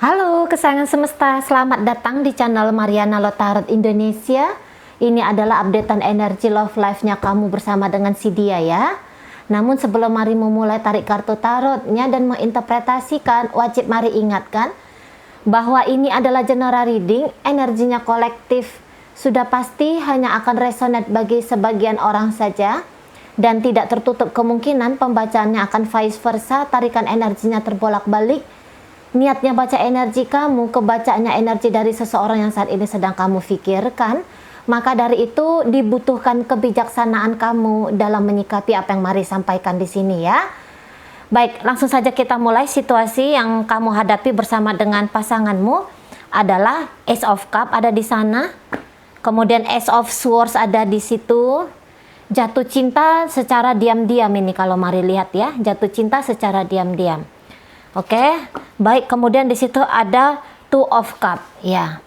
Halo kesayangan semesta, selamat datang di channel Mariana Lotarot Indonesia. Ini adalah updatean energi love life-nya kamu bersama dengan si Dia ya. Namun sebelum mari memulai tarik kartu tarotnya dan menginterpretasikan, wajib mari ingatkan bahwa ini adalah general reading, energinya kolektif. Sudah pasti hanya akan resonate bagi sebagian orang saja dan tidak tertutup kemungkinan pembacaannya akan vice versa, tarikan energinya terbolak-balik. Niatnya baca energi kamu, kebacaannya energi dari seseorang yang saat ini sedang kamu pikirkan. Maka dari itu dibutuhkan kebijaksanaan kamu dalam menyikapi apa yang mari sampaikan di sini ya. Baik, langsung saja kita mulai. Situasi yang kamu hadapi bersama dengan pasanganmu adalah Ace of Cup ada di sana. Kemudian Ace of Swords ada di situ. Jatuh cinta secara diam-diam ini kalau mari lihat ya. Jatuh cinta secara diam-diam. Oke, baik. Kemudian di situ ada Two of Cup, ya.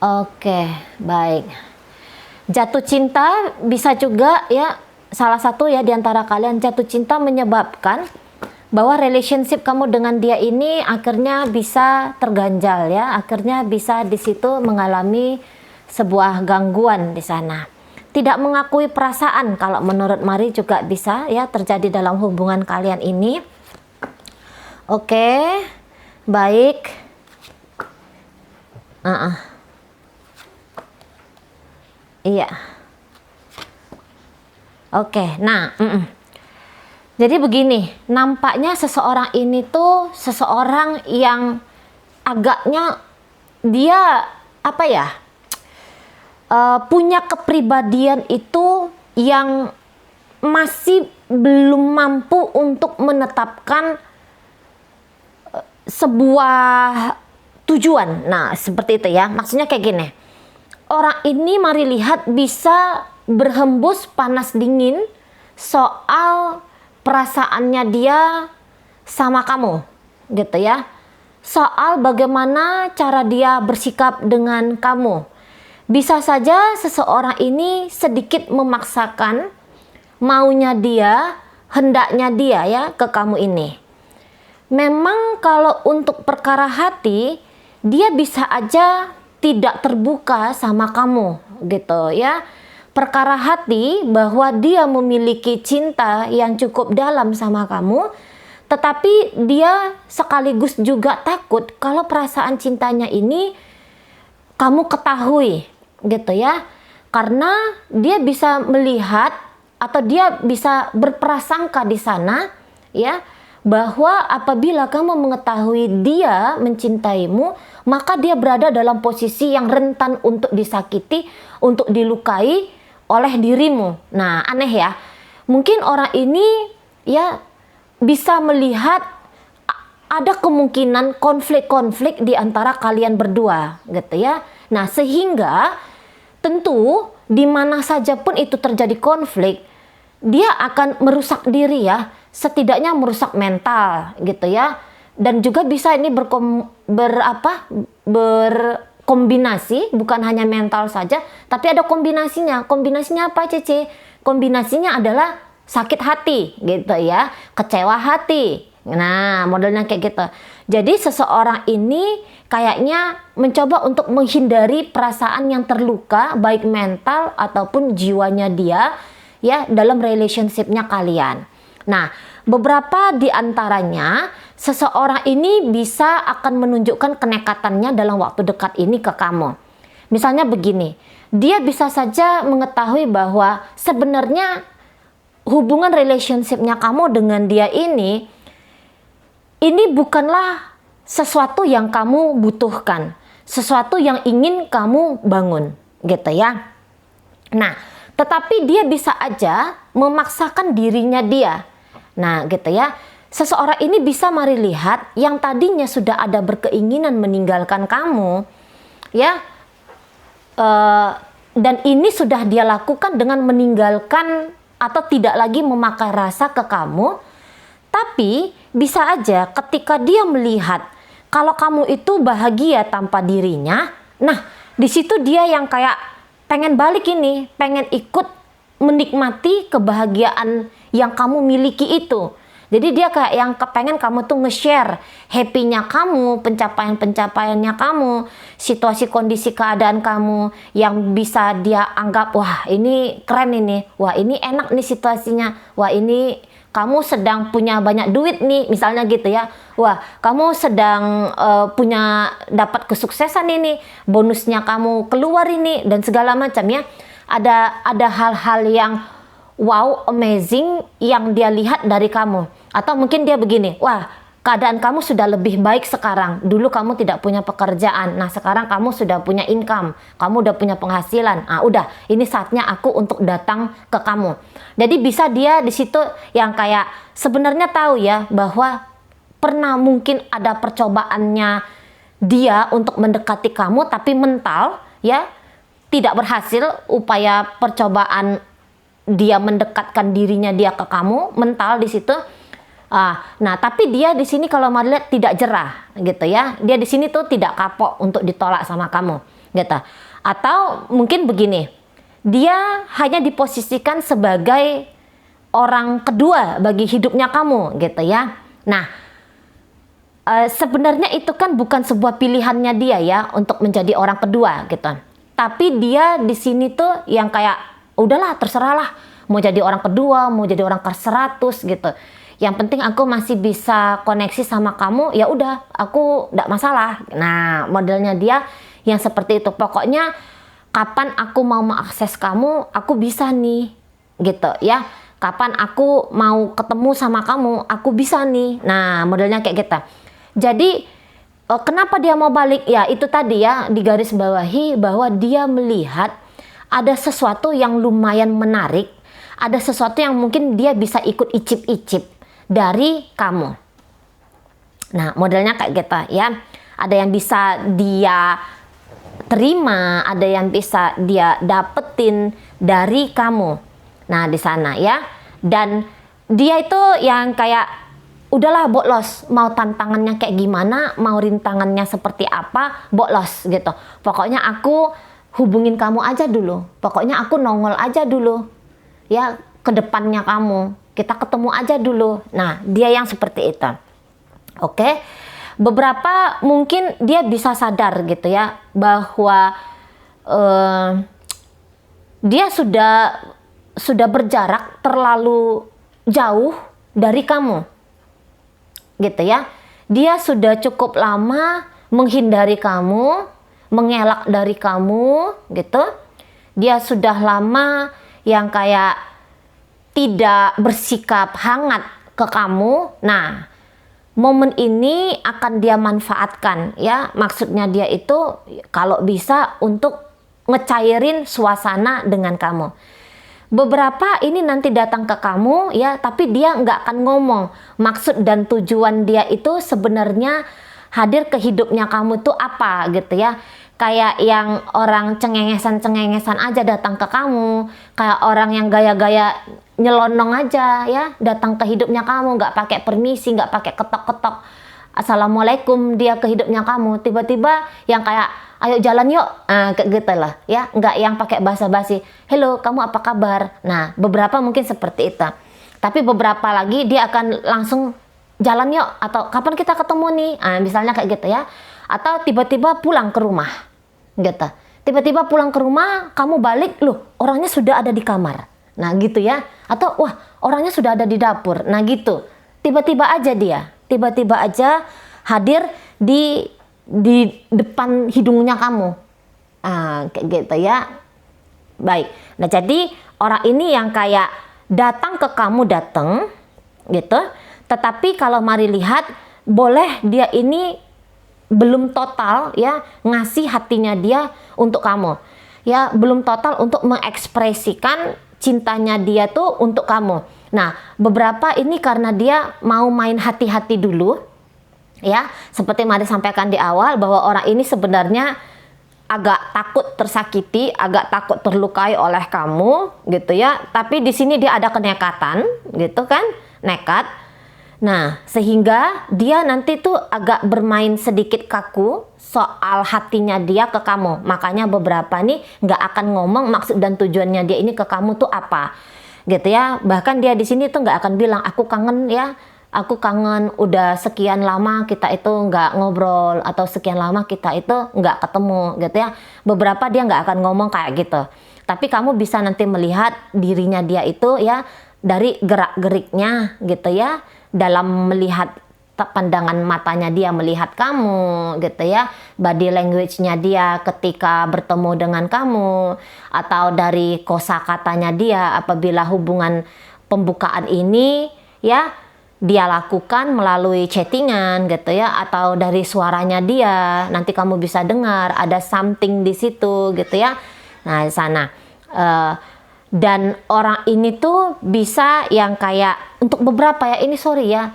Oke, baik. Jatuh cinta bisa juga ya, salah satu ya di antara kalian jatuh cinta menyebabkan bahwa relationship kamu dengan dia ini akhirnya bisa terganjal ya, akhirnya bisa di situ mengalami sebuah gangguan di sana. Tidak mengakui perasaan kalau menurut Mari juga bisa ya terjadi dalam hubungan kalian ini. Oke, baik. Iya. Oke, nah, jadi begini, nampaknya seseorang ini tuh seseorang yang agaknya dia apa ya? Punya kepribadian itu yang masih belum mampu untuk menetapkan sebuah tujuan. Nah, seperti itu ya. Maksudnya kayak gini. Orang ini mari lihat bisa berhembus panas dingin soal perasaannya dia sama kamu, gitu ya. Soal bagaimana cara dia bersikap dengan kamu. Bisa saja seseorang ini sedikit memaksakan maunya dia, hendaknya dia ya ke kamu ini. Memang kalau untuk perkara hati, dia bisa aja tidak terbuka sama kamu gitu ya. Perkara hati bahwa dia memiliki cinta yang cukup dalam sama kamu, tetapi dia sekaligus juga takut kalau perasaan cintanya ini kamu ketahui gitu ya, karena dia bisa melihat atau dia bisa berprasangka di sana ya bahwa apabila kamu mengetahui dia mencintaimu, maka dia berada dalam posisi yang rentan untuk disakiti, untuk dilukai oleh dirimu. Nah, aneh ya, mungkin orang ini ya bisa melihat ada kemungkinan konflik-konflik di antara kalian berdua gitu ya. Nah, sehingga tentu di mana saja pun itu terjadi konflik, dia akan merusak diri ya, setidaknya merusak mental gitu ya. Dan juga bisa ini berkombinasi, bukan hanya mental saja, tapi ada kombinasinya. Kombinasinya apa, Cece? Kombinasinya adalah sakit hati gitu ya, kecewa hati. Nah, modelnya kayak gitu. Jadi seseorang ini kayaknya mencoba untuk menghindari perasaan yang terluka, baik mental ataupun jiwanya dia ya dalam relationship-nya kalian. Nah, beberapa di antaranya seseorang ini bisa akan menunjukkan kenekatannya dalam waktu dekat ini ke kamu. Misalnya begini, dia bisa saja mengetahui bahwa sebenarnya hubungan relationship-nya kamu dengan dia ini bukanlah sesuatu yang kamu butuhkan, sesuatu yang ingin kamu bangun, gitu ya. Nah, tetapi dia bisa aja memaksakan dirinya dia. Nah, gitu ya. Seseorang ini bisa mari lihat yang tadinya sudah ada berkeinginan meninggalkan kamu, ya. Dan ini sudah dia lakukan dengan meninggalkan atau tidak lagi memakai rasa ke kamu. Tapi bisa aja ketika dia melihat kalau kamu itu bahagia tanpa dirinya, nah di situ dia yang kayak pengen balik ini, pengen ikut menikmati kebahagiaan yang kamu miliki itu. Jadi dia kayak yang kepengen kamu tuh nge-share happy-nya kamu, pencapaian-pencapaiannya kamu, situasi kondisi keadaan kamu yang bisa dia anggap, wah ini keren ini, wah ini enak nih situasinya, wah ini kamu sedang punya banyak duit nih, misalnya gitu ya. Wah, kamu sedang punya dapat kesuksesan ini, bonusnya kamu keluar ini dan segala macam ya. Ada hal-hal yang wow, amazing yang dia lihat dari kamu. Atau mungkin dia begini, wah keadaan kamu sudah lebih baik sekarang. Dulu kamu tidak punya pekerjaan, nah sekarang kamu sudah punya income, kamu udah punya penghasilan. Ah udah, ini saatnya aku untuk datang ke kamu. Jadi bisa dia di situ yang kayak sebenarnya tahu ya bahwa pernah mungkin ada percobaannya dia untuk mendekati kamu, tapi mental ya tidak berhasil upaya percobaan dia mendekatkan dirinya dia ke kamu, mental di situ. Nah, tapi dia di sini kalau mau lihat tidak jerah, gitu ya. Dia di sini tuh tidak kapok untuk ditolak sama kamu, gitu. Atau mungkin begini, dia hanya diposisikan sebagai orang kedua bagi hidupnya kamu, gitu ya. Nah, sebenarnya itu kan bukan sebuah pilihannya dia ya untuk menjadi orang kedua, gitu. Tapi dia di sini tuh yang kayak udahlah terserahlah mau jadi orang kedua, mau jadi orang ke-100 gitu. Yang penting aku masih bisa koneksi sama kamu, ya udah aku enggak masalah. Nah, modelnya dia yang seperti itu. Pokoknya kapan aku mau mengakses kamu, aku bisa nih. Gitu ya. Kapan aku mau ketemu sama kamu, aku bisa nih. Nah, modelnya kayak gitu. Jadi kenapa dia mau balik? Ya, itu tadi ya digarisbawahi bahwa dia melihat ada sesuatu yang lumayan menarik, ada sesuatu yang mungkin dia bisa ikut icip-icip dari kamu. Nah, modelnya kayak gitu ya. Ada yang bisa dia terima, ada yang bisa dia dapetin dari kamu. Nah, di sana ya. Dan dia itu yang kayak udahlah boklos, mau tantangannya kayak gimana, mau rintangannya seperti apa, boklos gitu. Pokoknya aku hubungin kamu aja dulu. Pokoknya aku nongol aja dulu. Ya, ke depannya kamu. Kita ketemu aja dulu. Nah, dia yang seperti itu. Oke. Beberapa mungkin dia bisa sadar gitu ya bahwa dia sudah berjarak terlalu jauh dari kamu. Gitu ya. Dia sudah cukup lama menghindari kamu, mengelak dari kamu gitu. Dia sudah lama yang kayak tidak bersikap hangat ke kamu. Nah, momen ini akan dia manfaatkan ya. Maksudnya dia itu kalau bisa untuk ngecairin suasana dengan kamu. Beberapa ini nanti datang ke kamu ya, tapi dia nggak akan ngomong maksud dan tujuan dia itu sebenarnya hadir ke hidupnya kamu tuh apa gitu ya. Kayak yang orang cengengesan-cengengesan aja datang ke kamu, kayak orang yang gaya-gaya nyelonong aja ya datang ke hidupnya kamu, nggak pakai permisi, nggak pakai ketok-ketok assalamualaikum dia ke hidupnya kamu, tiba-tiba yang kayak ayo jalan yuk, kayak gitu lah ya, nggak yang pakai basa-basi, hello kamu apa kabar. Nah, beberapa mungkin seperti itu, tapi beberapa lagi dia akan langsung jalan yuk, atau kapan kita ketemu nih, misalnya kayak gitu ya. Atau tiba-tiba pulang ke rumah gitu, tiba-tiba pulang ke rumah, kamu balik, loh orangnya sudah ada di kamar, nah gitu ya. Atau wah orangnya sudah ada di dapur, nah gitu. Tiba-tiba aja hadir di depan hidungnya kamu, kayak gitu ya. Baik, nah jadi orang ini yang kayak datang ke kamu, datang gitu. Tetapi kalau mari lihat, boleh dia ini belum total ya ngasih hatinya dia untuk kamu. Ya, belum total untuk mengekspresikan cintanya dia tuh untuk kamu. Nah, beberapa ini karena dia mau main hati-hati dulu. Ya, seperti mari sampaikan di awal bahwa orang ini sebenarnya agak takut tersakiti, agak takut terlukai oleh kamu gitu ya. Tapi di sini dia ada kenekatan gitu kan, nekat. Nah, sehingga dia nanti tuh agak bermain sedikit kaku soal hatinya dia ke kamu. Makanya beberapa nih nggak akan ngomong maksud dan tujuannya dia ini ke kamu tuh apa, gitu ya. Bahkan dia di sini tuh nggak akan bilang aku kangen ya, aku kangen, udah sekian lama kita itu nggak ngobrol, atau sekian lama kita itu nggak ketemu gitu ya. Beberapa dia nggak akan ngomong kayak gitu, tapi kamu bisa nanti melihat dirinya dia itu ya dari gerak-geriknya gitu ya, dalam melihat pandangan matanya dia melihat kamu gitu ya, body language-nya dia ketika bertemu dengan kamu, atau dari kosakatanya dia apabila hubungan pembukaan ini ya dia lakukan melalui chattingan gitu ya, atau dari suaranya dia nanti kamu bisa dengar ada something di situ gitu ya. Nah di sana dan orang ini tuh bisa yang kayak untuk beberapa ya, ini sorry ya,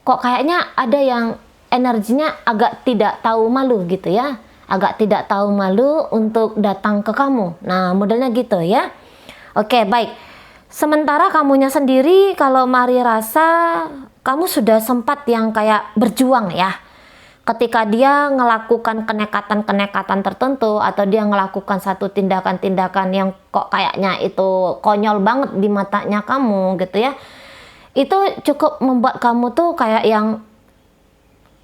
kok kayaknya ada yang energinya agak tidak tahu malu gitu ya, agak tidak tahu malu untuk datang ke kamu. Nah modelnya gitu ya. Oke baik, sementara kamunya sendiri kalau Mari rasa kamu sudah sempat yang kayak berjuang ya, ketika dia melakukan kenekatan-kenekatan tertentu, atau dia melakukan satu tindakan-tindakan yang kok kayaknya itu konyol banget di matanya kamu gitu ya, itu cukup membuat kamu tuh kayak yang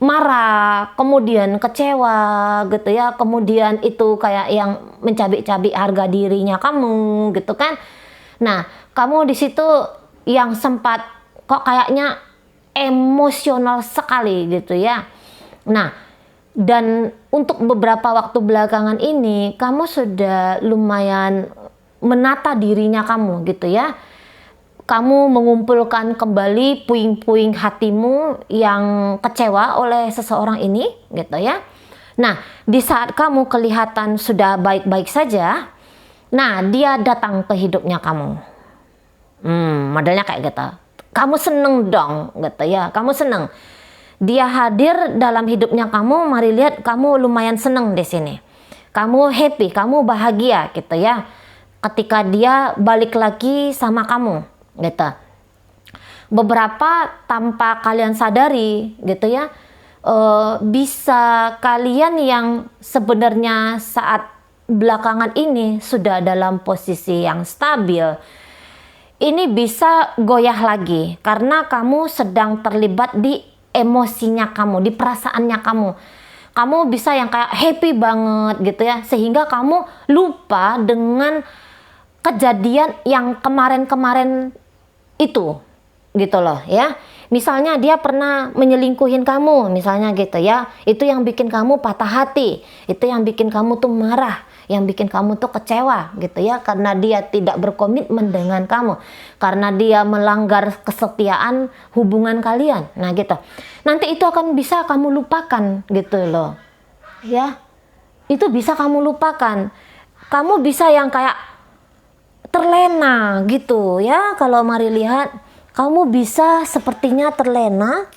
marah, kemudian kecewa gitu ya, kemudian itu kayak yang mencabik-cabik harga dirinya kamu gitu kan. Nah kamu di situ yang sempat kok kayaknya emosional sekali gitu ya. Nah, dan untuk beberapa waktu belakangan ini kamu sudah lumayan menata dirinya kamu gitu ya. Kamu mengumpulkan kembali puing-puing hatimu yang kecewa oleh seseorang ini gitu ya. Nah, di saat kamu kelihatan sudah baik-baik saja, nah dia datang ke hidupnya kamu. Modelnya kayak gitu. Kamu seneng dong gitu ya, kamu seneng. Dia hadir dalam hidupnya kamu, Mari lihat kamu lumayan seneng di sini. Kamu happy, kamu bahagia gitu ya. Ketika dia balik lagi sama kamu gitu. Beberapa tanpa kalian sadari gitu ya, bisa kalian yang sebenarnya saat belakangan ini sudah dalam posisi yang stabil, ini bisa goyah lagi karena kamu sedang terlibat di emosinya kamu, di perasaannya kamu. Kamu bisa yang kayak happy banget gitu ya, sehingga kamu lupa dengan kejadian yang kemarin-kemarin itu gitu loh ya. Misalnya dia pernah menyelingkuhin kamu misalnya gitu ya, itu yang bikin kamu patah hati, itu yang bikin kamu tuh marah, yang bikin kamu tuh kecewa gitu ya, karena dia tidak berkomitmen dengan kamu, karena dia melanggar kesetiaan hubungan kalian. Nah gitu, nanti itu akan bisa kamu lupakan gitu loh ya, itu bisa kamu lupakan. Kamu bisa yang kayak terlena gitu ya. Kalau Mari lihat, kamu bisa sepertinya terlena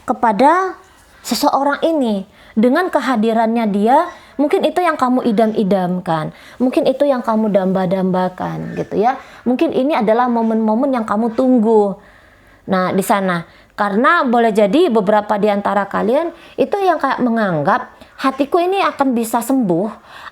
kepada seseorang ini dengan kehadirannya dia. Mungkin itu yang kamu idam-idamkan, mungkin itu yang kamu damba-dambakan gitu ya. Mungkin ini adalah momen-momen yang kamu tunggu. Nah di sana, karena boleh jadi beberapa di antara kalian itu yang kayak menganggap hatiku ini akan bisa sembuh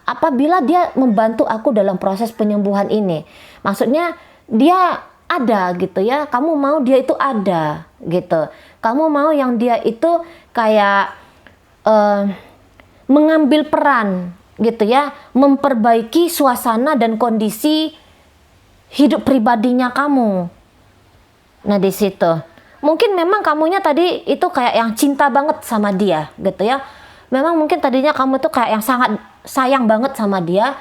apabila dia membantu aku dalam proses penyembuhan ini. Maksudnya dia ada gitu ya, kamu mau dia itu ada gitu. Kamu mau yang dia itu kayak mengambil peran gitu ya, memperbaiki suasana dan kondisi hidup pribadinya kamu. Nah di situ mungkin memang kamunya tadi itu kayak yang cinta banget sama dia gitu ya. Memang mungkin tadinya kamu tuh kayak yang sangat sayang banget sama dia,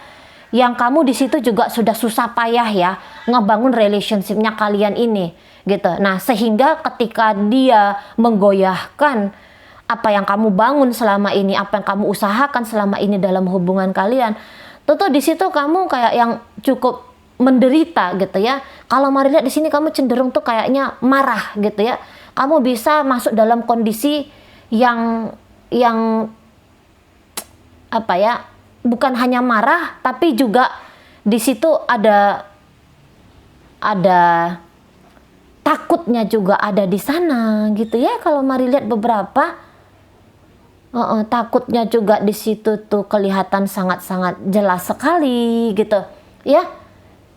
yang kamu di situ juga sudah susah payah ya ngebangun relationshipnya kalian ini gitu. Nah sehingga ketika dia menggoyahkan apa yang kamu bangun selama ini, apa yang kamu usahakan selama ini dalam hubungan kalian, tentu di situ kamu kayak yang cukup menderita gitu ya. Kalau Mari lihat di sini kamu cenderung tuh kayaknya marah gitu ya. Kamu bisa masuk dalam kondisi yang apa ya, bukan hanya marah tapi juga di situ ada takutnya juga ada di sana gitu ya. Kalau Mari lihat beberapa takutnya juga di situ tuh kelihatan sangat-sangat jelas sekali gitu ya.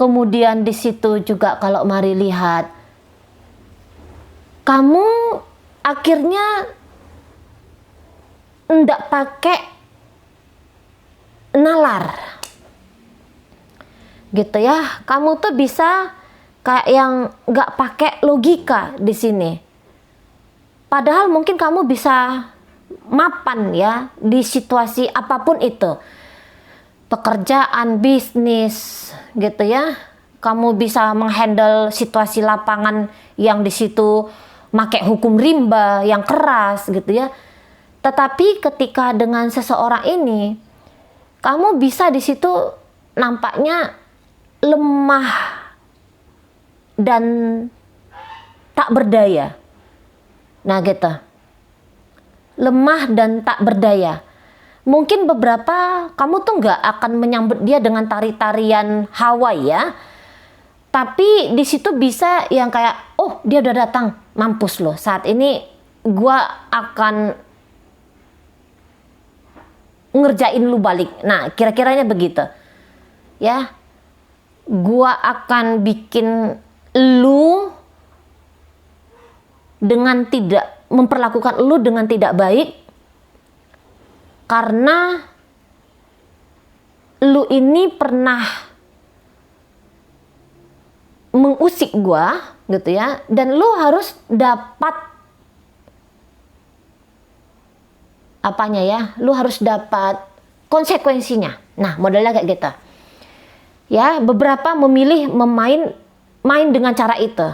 Kemudian di situ juga kalau Mari lihat, kamu akhirnya ndak pakai nalar gitu ya. Kamu tuh bisa kayak yang nggak pakai logika di sini. Padahal mungkin kamu bisa mapan ya di situasi apapun itu. Pekerjaan, bisnis gitu ya. Kamu bisa menghandle situasi lapangan yang di situ pakai hukum rimba yang keras gitu ya. Tetapi ketika dengan seseorang ini, kamu bisa di situ nampaknya lemah dan tak berdaya. Nah gitu. Lemah dan tak berdaya. Mungkin beberapa kamu tuh nggak akan menyambut dia dengan tari-tarian Hawaii ya. Tapi di situ bisa yang kayak, oh dia udah datang, mampus loh. Saat ini gua akan ngerjain lu balik. Nah kira-kiranya begitu. Ya, gua akan bikin lu dengan tidak memperlakukan lu dengan tidak baik. Karena lu ini pernah mengusik gua gitu ya, dan lu harus dapat apanya ya, lu harus dapat konsekuensinya. Nah modelnya kayak gitu ya. Beberapa memilih main dengan cara itu.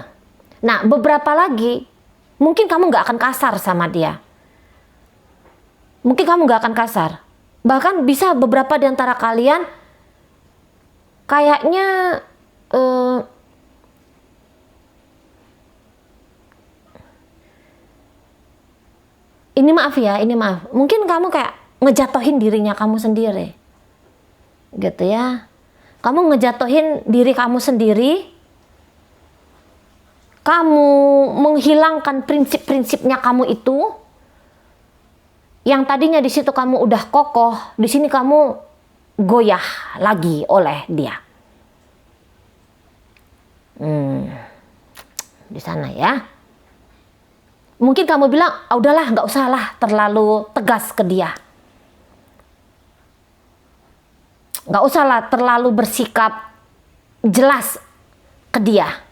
Nah beberapa lagi mungkin kamu nggak akan kasar sama dia. Mungkin kamu gak akan kasar. Bahkan bisa beberapa di antara kalian kayaknya ini maaf. Mungkin kamu kayak ngejatuhin dirinya kamu sendiri. Gitu ya. Kamu ngejatuhin diri kamu sendiri. Kamu menghilangkan prinsip-prinsipnya kamu itu. Yang tadinya di situ kamu udah kokoh, di sini kamu goyah lagi oleh dia. Di sana ya. Mungkin kamu bilang, udahlah, nggak usah lah terlalu tegas ke dia. Nggak usah lah terlalu bersikap jelas ke dia.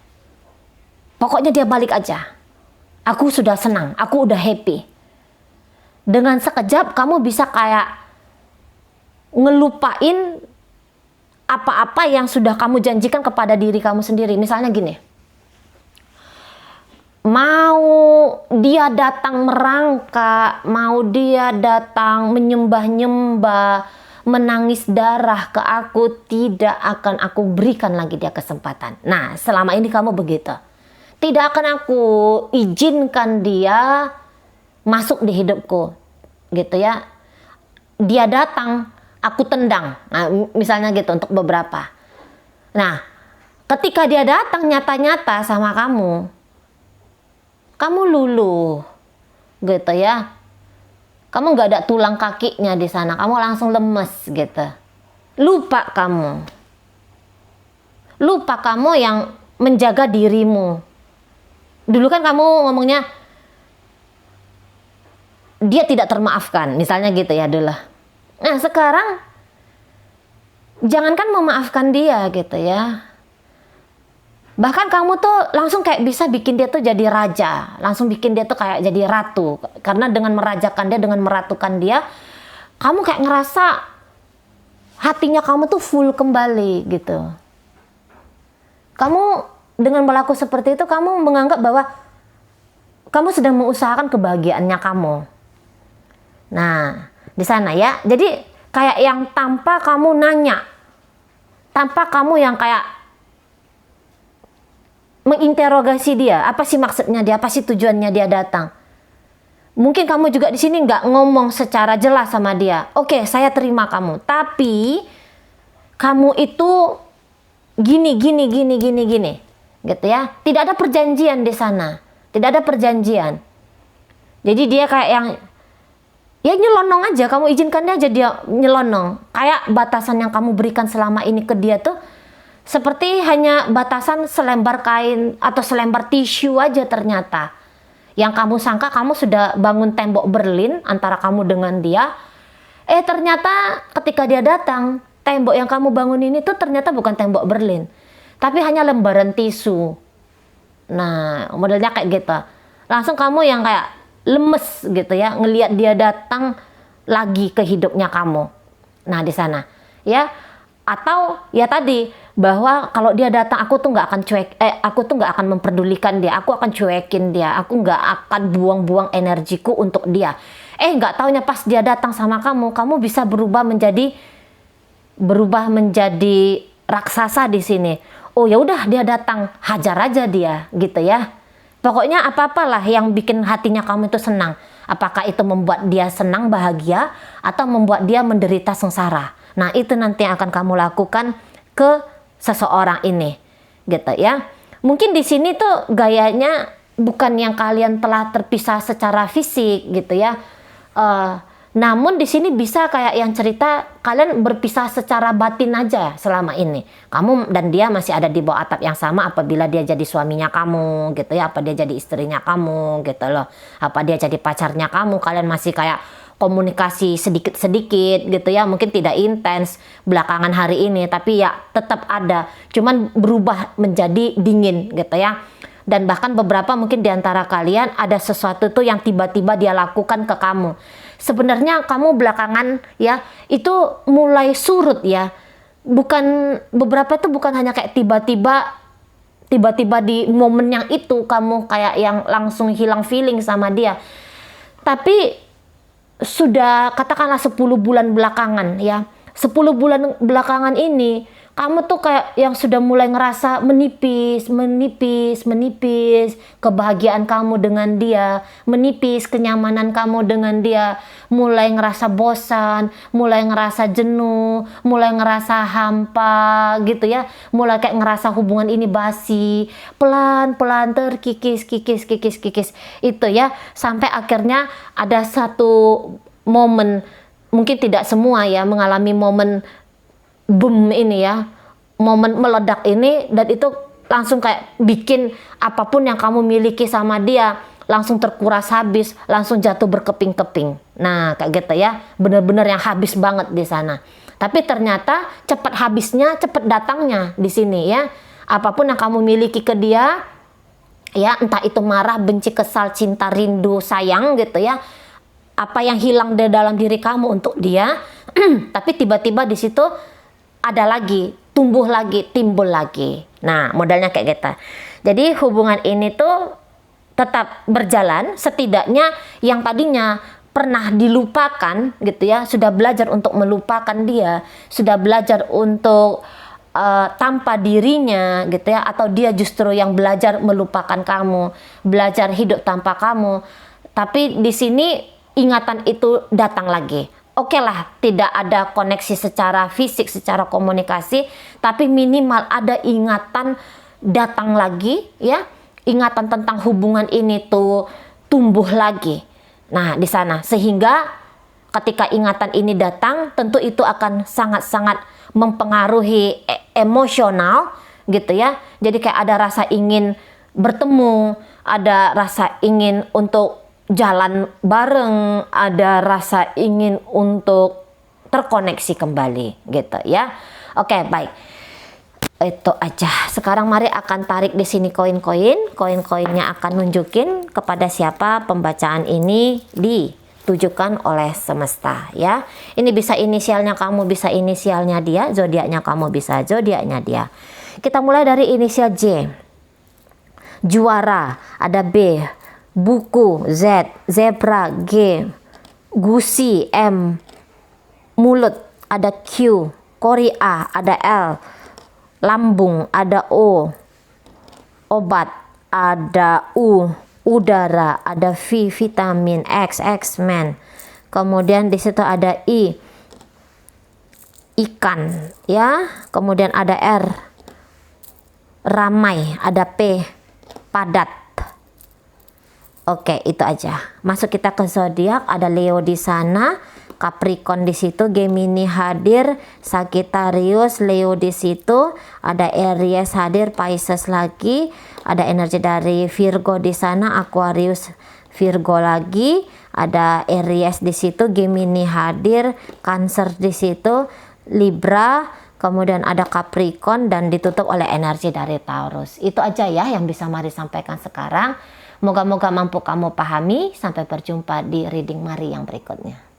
Pokoknya dia balik aja. Aku sudah senang, aku udah happy. Dengan sekejap kamu bisa kayak ngelupain apa-apa yang sudah kamu janjikan kepada diri kamu sendiri. Misalnya gini, mau dia datang merangkak, mau dia datang menyembah-nyembah, menangis darah ke aku, tidak akan aku berikan lagi dia kesempatan. Nah selama ini kamu begitu. Tidak akan aku izinkan dia masuk di hidupku gitu ya. Dia datang, aku tendang. Nah, misalnya gitu untuk beberapa. Nah, ketika dia datang nyata-nyata sama kamu luluh gitu ya. Kamu nggak ada tulang kakinya di sana, kamu langsung lemes gitu. Lupa kamu yang menjaga dirimu. Dulu kan kamu ngomongnya dia tidak termaafkan, misalnya gitu ya dulu. Nah sekarang jangankan memaafkan dia gitu ya. Bahkan kamu tuh langsung kayak bisa bikin dia tuh jadi raja, langsung bikin dia tuh kayak jadi ratu. Karena dengan merajakan dia, dengan meratukan dia, kamu kayak ngerasa hatinya kamu tuh full kembali gitu. Kamu dengan berlaku seperti itu, kamu menganggap bahwa kamu sedang mengusahakan kebahagiaannya kamu. Nah, di sana ya. Jadi kayak yang tanpa kamu nanya, tanpa kamu yang kayak menginterogasi dia, apa sih maksudnya dia, apa sih tujuannya dia datang. Mungkin kamu juga di sini nggak ngomong secara jelas sama dia. Oke, saya terima kamu, tapi kamu itu gini, gitu ya. Tidak ada perjanjian di sana, tidak ada perjanjian. Jadi dia kayak yang ya nyelonong aja, kamu izinkan aja dia nyelonong. Kayak batasan yang kamu berikan selama ini ke dia tuh seperti hanya batasan selembar kain atau selembar tisu aja ternyata. Yang kamu sangka kamu sudah bangun tembok Berlin antara kamu dengan dia. Ternyata ketika dia datang, tembok yang kamu bangun ini tuh ternyata bukan tembok Berlin, tapi hanya lembaran tisu. Nah, modelnya kayak gitu. Langsung kamu yang kayak lemes gitu ya, ngelihat dia datang lagi ke hidupnya kamu. Nah, di sana ya. Atau ya tadi, bahwa kalau dia datang aku tuh nggak akan aku tuh nggak akan memperdulikan dia, aku akan cuekin dia, aku nggak akan buang-buang energiku untuk dia. Nggak taunya pas dia datang sama kamu bisa berubah menjadi raksasa di sini. Oh ya udah, dia datang, hajar aja dia gitu ya. Pokoknya apa-apalah yang bikin hatinya kamu itu senang. Apakah itu membuat dia senang, bahagia, atau membuat dia menderita sengsara. Nah, itu nanti yang akan kamu lakukan ke seseorang ini, gitu ya. Mungkin di sini tuh gayanya bukan yang kalian telah terpisah secara fisik, gitu ya. Namun di sini bisa kayak yang cerita kalian berpisah secara batin aja selama ini. Kamu dan dia masih ada di bawah atap yang sama apabila dia jadi suaminya kamu, gitu ya. Apa dia jadi istrinya kamu, gitu loh. Apa dia jadi pacarnya kamu, kalian masih kayak komunikasi sedikit-sedikit gitu ya, mungkin tidak intens belakangan hari ini, tapi ya tetap ada, cuman berubah menjadi dingin gitu ya. Dan bahkan beberapa mungkin diantara kalian ada sesuatu tuh yang tiba-tiba dia lakukan ke kamu. Sebenarnya kamu belakangan ya itu mulai surut ya. Beberapa tuh bukan hanya kayak tiba-tiba di momen yang itu kamu kayak yang langsung hilang feeling sama dia. Tapi sudah katakanlah 10 bulan belakangan ya. 10 bulan belakangan ini kamu tuh kayak yang sudah mulai ngerasa menipis kebahagiaan kamu dengan dia, menipis kenyamanan kamu dengan dia, mulai ngerasa bosan, mulai ngerasa jenuh, mulai ngerasa hampa gitu ya, mulai kayak ngerasa hubungan ini basi, pelan-pelan terkikis itu ya, sampai akhirnya ada satu momen, mungkin tidak semua ya mengalami momen boom ini ya, momen meledak ini, dan itu langsung kayak bikin apapun yang kamu miliki sama dia langsung terkuras habis, langsung jatuh berkeping-keping. Nah kayak gitu ya, bener-bener yang habis banget di sana. Tapi ternyata cepat habisnya, cepat datangnya di sini ya. Apapun yang kamu miliki ke dia ya, entah itu marah, benci, kesal, cinta, rindu, sayang gitu ya, apa yang hilang dari dalam diri kamu untuk dia tapi tiba-tiba di situ ada lagi, tumbuh lagi, timbul lagi. Nah, modalnya kayak gitu. Jadi hubungan ini tuh tetap berjalan, setidaknya yang tadinya pernah dilupakan gitu ya, sudah belajar untuk melupakan dia, sudah belajar untuk tanpa dirinya gitu ya, atau dia justru yang belajar melupakan kamu, belajar hidup tanpa kamu. Tapi di sini ingatan itu datang lagi. Oke lah, tidak ada koneksi secara fisik, secara komunikasi, tapi minimal ada ingatan datang lagi ya, ingatan tentang hubungan ini tuh tumbuh lagi. Nah, di sana sehingga ketika ingatan ini datang, tentu itu akan sangat-sangat mempengaruhi emosional gitu ya. Jadi kayak ada rasa ingin bertemu, ada rasa ingin untuk jalan bareng, ada rasa ingin untuk terkoneksi kembali gitu ya. Oke, baik. Itu aja. Sekarang mari akan tarik di sini koin-koin. Koin-koinnya akan nunjukin kepada siapa pembacaan ini ditujukan oleh semesta ya. Ini bisa inisialnya kamu, bisa inisialnya dia, zodiaknya kamu, bisa zodiaknya dia. Kita mulai dari inisial J. Juara, ada B. Buku, Z. Zebra, G. Gusi, M. Mulut, ada Q. Kori, A, ada L. Lambung, ada O. Obat, ada U. Udara, ada V. Vitamin, X. X-Men. Kemudian di situ ada I. Ikan, ya. Kemudian ada R. Ramai, ada P. Padat. Oke, itu aja. Masuk kita ke zodiak, ada Leo di sana, Capricorn di situ, Gemini hadir, Sagittarius, Leo di situ, ada Aries hadir, Pisces lagi, ada energi dari Virgo di sana, Aquarius, Virgo lagi, ada Aries di situ, Gemini hadir, Cancer di situ, Libra, kemudian ada Capricorn dan ditutup oleh energi dari Taurus. Itu aja ya yang bisa Mari sampaikan sekarang. Moga-moga mampu kamu pahami. Sampai berjumpa di reading Mari yang berikutnya.